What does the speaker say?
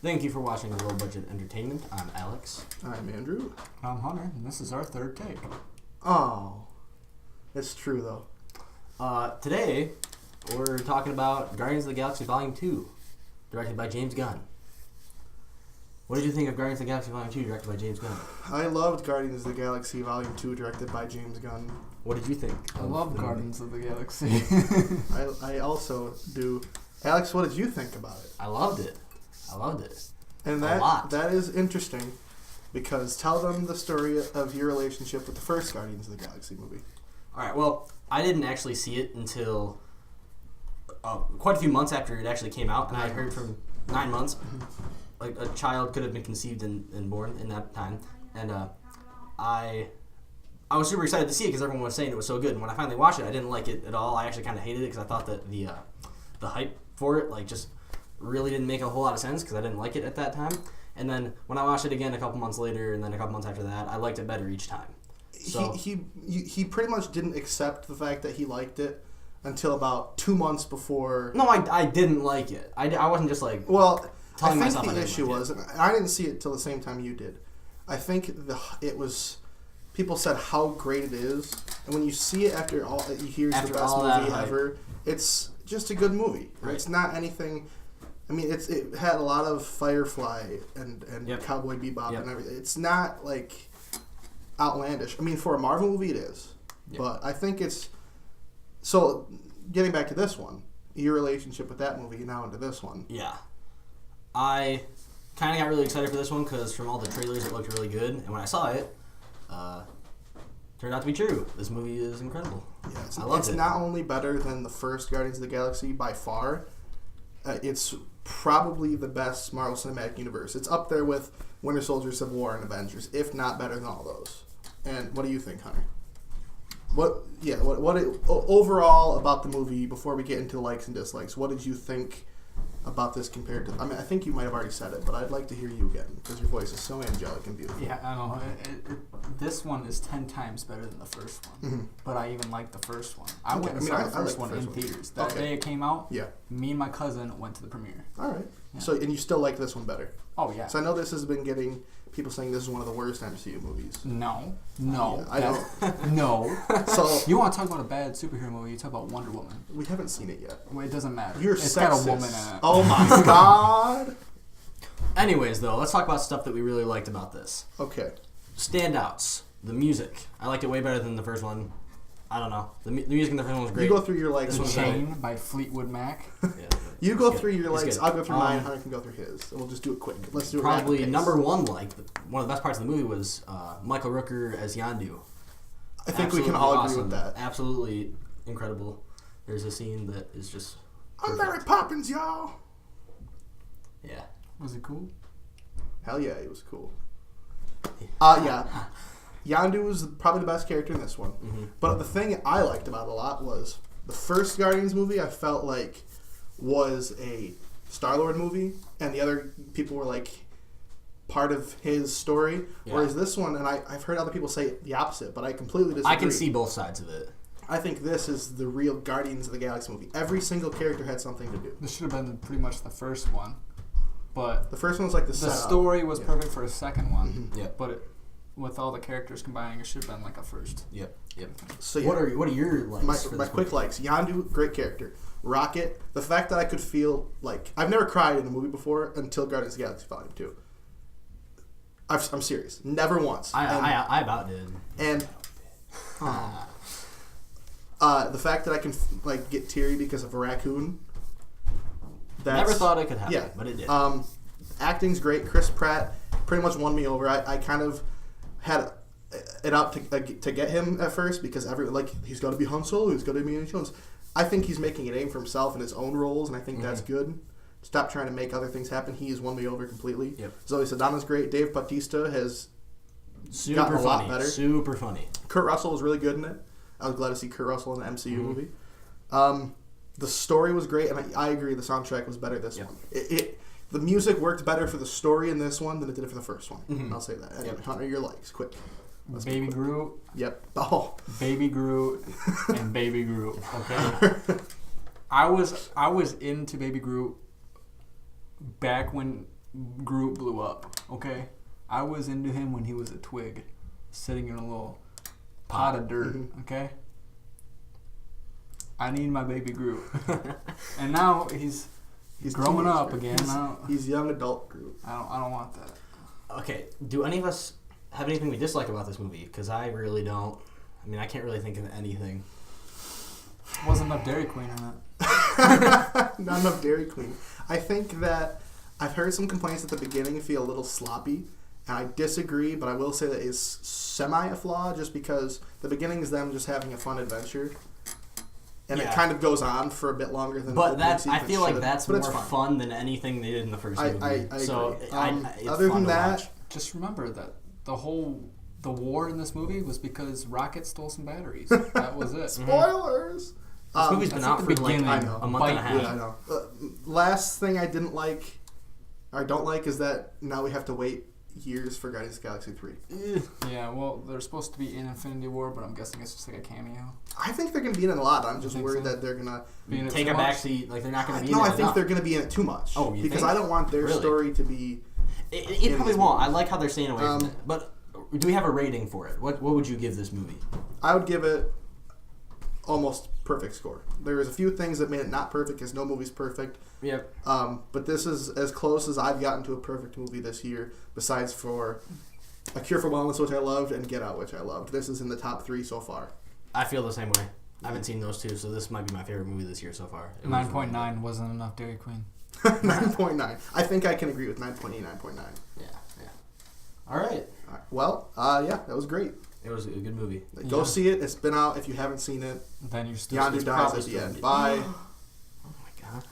Thank you for watching Low Budget Entertainment. I'm Alex. I'm Andrew. I'm Hunter, and this is our third take. Oh, it's true though. Today, we're talking about Guardians of the Galaxy Volume 2, directed by James Gunn. What did you think of Guardians of the Galaxy Volume 2, directed by James Gunn? I loved Guardians of the Galaxy Volume 2, directed by James Gunn. What did you think? I love Guardians of the Galaxy. I also do. Alex, what did you think about it? I loved it. And that is interesting, because tell them the story of your relationship with the first Guardians of the Galaxy movie. Alright, well, I didn't actually see it until quite a few months after it actually came out, and I heard from 9 months. Like, a child could have been conceived and born in that time, and I was super excited to see it because everyone was saying it was so good, and when I finally watched it, I didn't like it at all. I actually kind of hated it because I thought that the hype for it, like, just really didn't make a whole lot of sense because I didn't like it at that time. And then when I watched it again a couple months later, and then a couple months after that, I liked it better each time. So, he pretty much didn't accept the fact that he liked it until about 2 months before. No, I didn't like it. I wasn't just like, well, I think myself the issue was, and I didn't see it till the same time you did. I think it was, people said how great it is, and when you see it after all, you hear it's the best movie ever. It's just a good movie. Right? It's not anything. I mean, it had a lot of Firefly and Cowboy Bebop and everything. It's not like outlandish. I mean, for a Marvel movie, it is, but I think it's. So, getting back to this one, your relationship with that movie, now into this one. Yeah. I kind of got really excited for this one because from all the trailers it looked really good, and when I saw it, turned out to be true. This movie is incredible. Yeah, I loved it. It's not only better than the first Guardians of the Galaxy by far, it's probably the best Marvel Cinematic Universe. It's up there with Winter Soldier, Civil War, and Avengers, if not better than all those. And what do you think, Hunter? What overall about the movie, before we get into likes and dislikes, what did you think about this compared to... I mean, I think you might have already said it, but I'd like to hear you again, because your voice is so angelic and beautiful. Yeah, I know. This one is 10 times better than the first one, but I even like the first one. I went and saw the first one in theaters. That day it came out, me and my cousin went to the premiere. All right. Yeah. So, and you still like this one better? Oh, yeah. So I know this has been getting... people saying this is one of the worst MCU movies. No. I don't. No. So you want to talk about a bad superhero movie? You talk about Wonder Woman. We haven't seen it yet. Well, it doesn't matter. It's got sexist. A woman in it. Oh my god. Anyways, though, let's talk about stuff that we really liked about this. Okay. Standouts. The music. I liked it way better than the first one. I don't know. The music in the first one was great. You go through your likes. This Chain by Fleetwood Mac. You go through your likes. I'll go through mine. Hunter can go through his. And we'll just do it quick. Let's do it. Probably number one. Like one of the best parts of the movie was Michael Rooker as Yondu. I think we can all agree with that. Absolutely incredible. There's a scene that is just perfect. I'm Mary Poppins, y'all. Yeah. Was it cool? Hell yeah, it was cool. Yeah. Yondu was probably the best character in this one. Mm-hmm. But the thing I liked about it a lot was the first Guardians movie I felt like was a Star-Lord movie, and the other people were like part of his story. Yeah. Whereas this one, and I've heard other people say the opposite, but I completely disagree. I can see both sides of it. I think this is the real Guardians of the Galaxy movie. Every single character had something to do. This should have been pretty much the first one, but the first one was like the setup. Story was perfect for a second one. Mm-hmm. Yeah, but with all the characters combining, it should have been like a first. Yep. So what are your likes? My quick likes. Yondu, great character. Rocket, the fact that I could feel like I've never cried in a movie before until Guardians of the Galaxy Volume 2. I'm serious, never once. I about did. And the fact that I can like get teary because of a raccoon. Never thought it could happen, but it did. Acting's great. Chris Pratt pretty much won me over. I kind of had it out to get him at first because he's got to be Han Solo, he's got to be Indiana Jones. I think he's making a name for himself in his own roles, and I think that's good. Stop trying to make other things happen. He has won me over completely. Yep. Zoe Saldana's great. Dave Bautista has gotten a lot better. Super funny. Kurt Russell was really good in it. I was glad to see Kurt Russell in the MCU movie. The story was great, and I agree the soundtrack was better this one. The music worked better for the story in this one than it did for the first one. Mm-hmm. I'll say that. Anyway, Hunter, your likes, quick. Baby Groot. Yep. Oh. Baby Groot and Baby Groot. Okay. I was into Baby Groot back when Groot blew up. Okay. I was into him when he was a twig, sitting in a little pot of dirt. Mm-hmm. Okay. I need my Baby Groot, and now he's growing up again. He's young adult Groot. I don't want that. Okay. Do any of us have anything we dislike about this movie? Because I really don't. I mean, I can't really think of anything. Wasn't enough Dairy Queen in it. Not enough Dairy Queen. I think that I've heard some complaints at the beginning feel a little sloppy, and I disagree, but I will say that is semi a flaw just because the beginning is them just having a fun adventure. And it kind of goes on for a bit longer than. But I feel like that's more fun than anything they did in the first movie. I agree. So other than that, just remember that the war in this movie was because Rocket stole some batteries. That was it. Spoilers. This movie's been out for like a month and a half. Yeah, I know. Last thing I didn't like, or don't like, is that now we have to wait years for Guardians of the Galaxy 3. Yeah, well, they're supposed to be in Infinity War, but I'm guessing it's just like a cameo. I think they're going to be in it a lot. I'm just worried that they're going to take a backseat. Like they're not going to be in it. No, I think they're going to be in it too much. Oh, you because think? I don't want their story to be. It probably won't. I like how they're staying away from it. But do we have a rating for it? What would you give this movie? I would give it almost perfect score. There was a few things that made it not perfect because no movie's perfect. Yep. But this is as close as I've gotten to a perfect movie this year, besides for A Cure for Wellness, which I loved, and Get Out, which I loved. This is in the top 3 so far. I feel the same way. I haven't seen those two, so this might be my favorite movie this year so far. 9.9 wasn't enough Dairy Queen. 9.9. I think I can agree with 9.8, 9.9. Yeah. All right. Well, yeah, that was great. It was a good movie. Go see it. It's been out. If you haven't seen it, then you're still Yondu dies at the end. Bye. Oh my god.